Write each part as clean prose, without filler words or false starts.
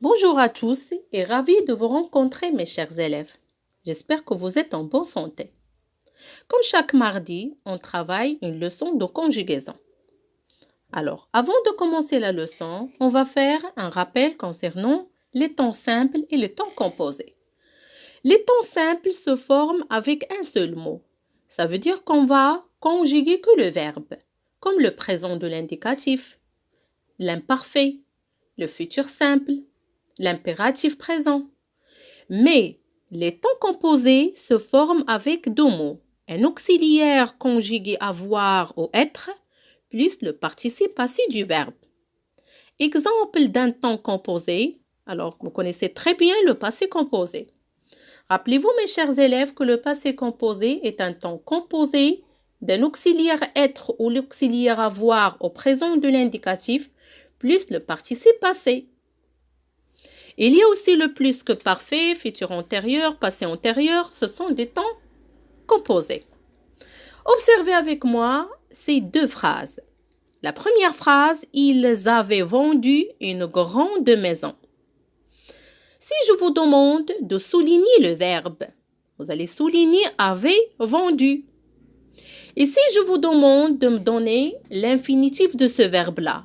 Bonjour à tous et ravi de vous rencontrer mes chers élèves. J'espère que vous êtes en bonne santé. Comme chaque mardi, on travaille une leçon de conjugaison. Alors, avant de commencer la leçon, on va faire un rappel concernant les temps simples et les temps composés. Les temps simples se forment avec un seul mot. Ça veut dire qu'on va conjuguer que le verbe, comme le présent de l'indicatif, l'imparfait, le futur simple, l'impératif présent. Mais les temps composés se forment avec deux mots, un auxiliaire conjugué avoir ou être, plus le participe passé du verbe. Exemple d'un temps composé, alors vous connaissez très bien le passé composé. Rappelez-vous mes chers élèves que le passé composé est un temps composé d'un auxiliaire être ou l'auxiliaire avoir au présent de l'indicatif, plus le participe passé. Il y a aussi le plus que parfait, futur antérieur, passé antérieur, ce sont des temps composés. Observez avec moi ces deux phrases. La première phrase, ils avaient vendu une grande maison. Si je vous demande de souligner le verbe, vous allez souligner avait vendu. Et si je vous demande de me donner l'infinitif de ce verbe-là,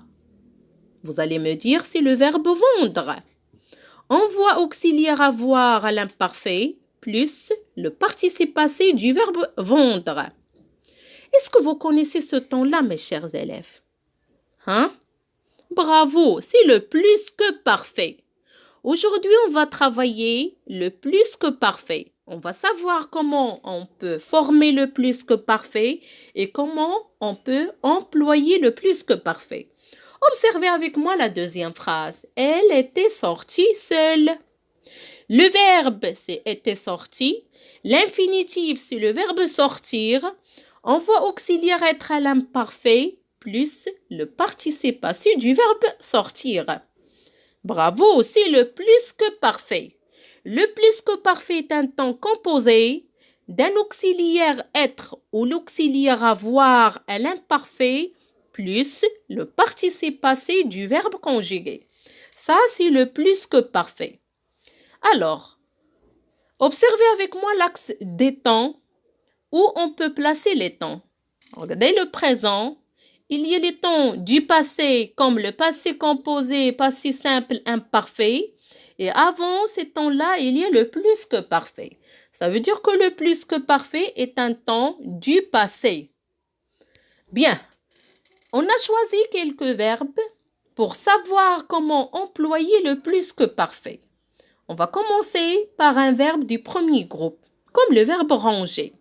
vous allez me dire c'est le verbe vendre. On voit auxiliaire avoir à l'imparfait plus le participe passé du verbe vendre. Est-ce que vous connaissez ce temps-là, mes chers élèves? Bravo, c'est le plus que parfait. Aujourd'hui, on va travailler le plus que parfait. On va savoir comment on peut former le plus que parfait et comment on peut employer le plus que parfait. Observez avec moi la deuxième phrase. Elle était sortie seule. Le verbe, c'est était sorti. L'infinitif, c'est le verbe sortir. On voit auxiliaire être à l'imparfait plus le participe passé du verbe sortir. Bravo, c'est le plus que parfait. Le plus que parfait est un temps composé d'un auxiliaire être ou l'auxiliaire avoir à l'imparfait plus le participe passé du verbe conjugué. Ça, c'est le plus que parfait. Alors, observez avec moi l'axe des temps où on peut placer les temps. Regardez le présent. Il y a les temps du passé comme le passé composé, passé simple, imparfait. Et avant ces temps-là, il y a le plus que parfait. Ça veut dire que le plus que parfait est un temps du passé. Bien, on a choisi quelques verbes pour savoir comment employer le plus que parfait. On va commencer par un verbe du premier groupe, comme le verbe ranger.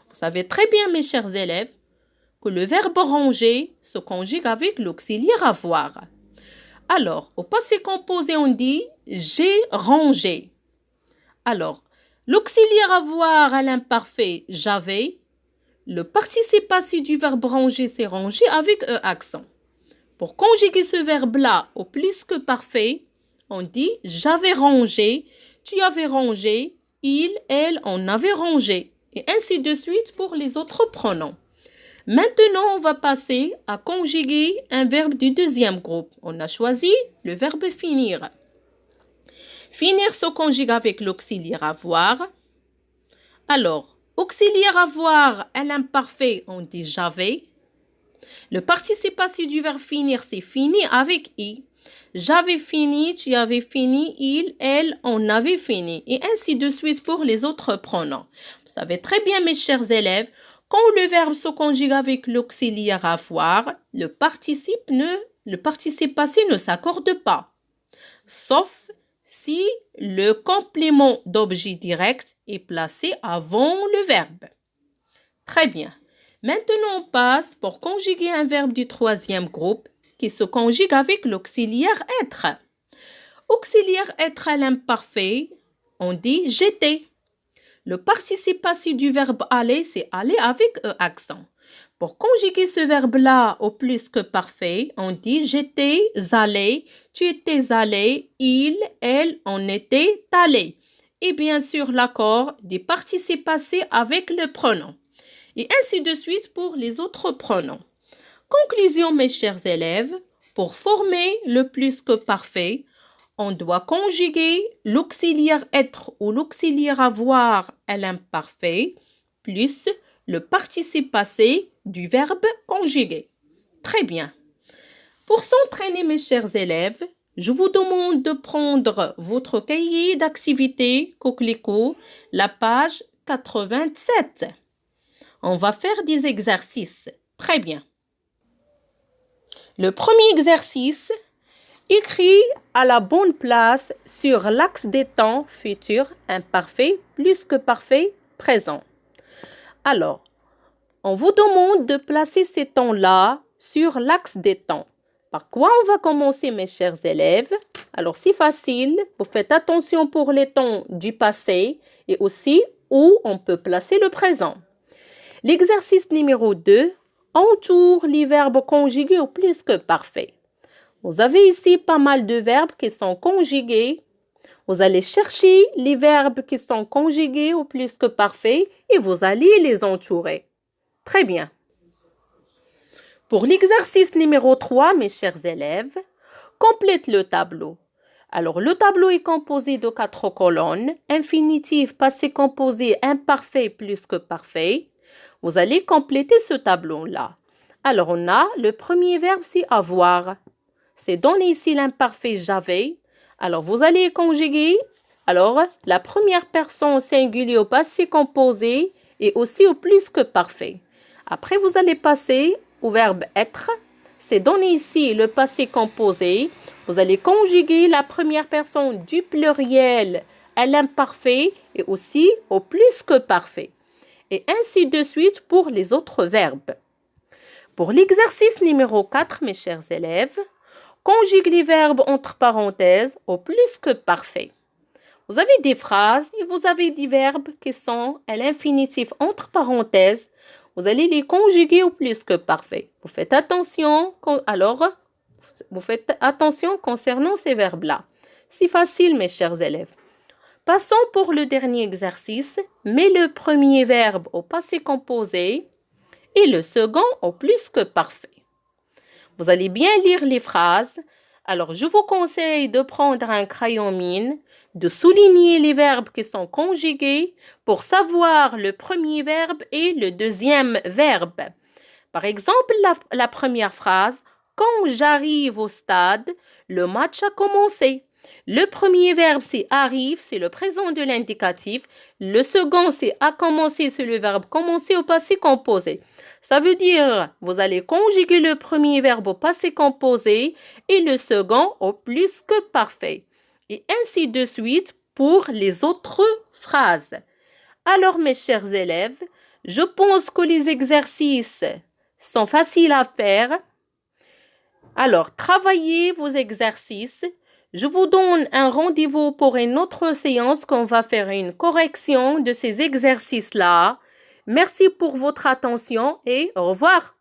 Vous savez très bien, mes chers élèves, que le verbe ranger se conjugue avec l'auxiliaire avoir. Alors, au passé composé, on dit j'ai rangé. Alors, l'auxiliaire avoir à l'imparfait j'avais. Le participe passé du verbe ranger, c'est ranger avec E accent. Pour conjuguer ce verbe-là au plus que parfait, on dit j'avais rangé, tu avais rangé, il, elle, on avait rangé. Et ainsi de suite pour les autres pronoms. Maintenant, on va passer à conjuguer un verbe du deuxième groupe. On a choisi le verbe finir. Finir se conjugue avec l'auxiliaire avoir. Alors, auxiliaire avoir à l'imparfait, on dit j'avais. Le participe passé du verbe finir, c'est fini avec i. J'avais fini, tu avais fini, il, elle, on avait fini. Et ainsi de suite pour les autres pronoms. Vous savez très bien, mes chers élèves, quand le verbe se conjugue avec l'auxiliaire avoir, le participe passé ne s'accorde pas. Sauf si le complément d'objet direct est placé avant le verbe. Très bien. Maintenant, on passe pour conjuguer un verbe du troisième groupe qui se conjugue avec l'auxiliaire être. Auxiliaire être à l'imparfait, on dit j'étais. Le participe passé du verbe aller, c'est aller avec E accent. Pour conjuguer ce verbe-là au plus que parfait, on dit j'étais allé, tu étais allé, il, elle, on était allé. Et bien sûr, l'accord des participes passés avec le pronom. Et ainsi de suite pour les autres pronoms. Conclusion, mes chers élèves, pour former le plus que parfait, On doit conjuguer l'auxiliaire être ou l'auxiliaire avoir à l'imparfait plus le participe passé du verbe conjugué. Très bien. Pour s'entraîner, mes chers élèves, je vous demande de prendre votre cahier d'activité Coquelicot, la page 87. On va faire des exercices. Très bien. Le premier exercice, écrit à la bonne place sur l'axe des temps futur imparfait plus que parfait présent. Alors, on vous demande de placer ces temps-là sur l'axe des temps. Par quoi on va commencer, mes chers élèves? Alors, c'est facile. Vous faites attention pour les temps du passé et aussi où on peut placer le présent. L'exercice numéro 2 entoure les verbes conjugués au plus que parfait. Vous avez ici pas mal de verbes qui sont conjugués. Vous allez chercher les verbes qui sont conjugués au plus que parfait et vous allez les entourer. Très bien. Pour l'exercice numéro 3, mes chers élèves, complète le tableau. Alors, le tableau est composé de 4 colonnes. Infinitif, passé composé, imparfait plus que parfait. Vous allez compléter ce tableau-là. Alors, on a le premier verbe, c'est avoir. C'est donné ici l'imparfait j'avais. Alors, vous allez conjuguer. Alors, la première personne au singulier au passé composé et aussi au plus que parfait. Après, vous allez passer au verbe être. C'est donné ici le passé composé. Vous allez conjuguer la première personne du pluriel à l'imparfait et aussi au plus que parfait. Et ainsi de suite pour les autres verbes. Pour l'exercice numéro 4, mes chers élèves, conjugue les verbes entre parenthèses au plus que parfait. Vous avez des phrases et vous avez des verbes qui sont à l'infinitif entre parenthèses. Vous allez les conjuguer au plus que parfait. Vous faites attention concernant ces verbes-là. C'est facile, mes chers élèves. Passons pour le dernier exercice. Mets le premier verbe au passé composé et le second au plus que parfait. Vous allez bien lire les phrases. Alors, je vous conseille de prendre un crayon mine, de souligner les verbes qui sont conjugués pour savoir le premier verbe et le deuxième verbe. Par exemple, la première phrase, « Quand j'arrive au stade, le match a commencé ». Le premier verbe, c'est « arrive », c'est le présent de l'indicatif. Le second, c'est « a commencé », c'est le verbe « commencer » au passé composé. Ça veut dire, vous allez conjuguer le premier verbe au passé composé et le second au plus que parfait. Et ainsi de suite pour les autres phrases. Alors, mes chers élèves, je pense que les exercices sont faciles à faire. Alors, travaillez vos exercices. Je vous donne un rendez-vous pour une autre séance qu'on va faire une correction de ces exercices-là. Merci pour votre attention et au revoir.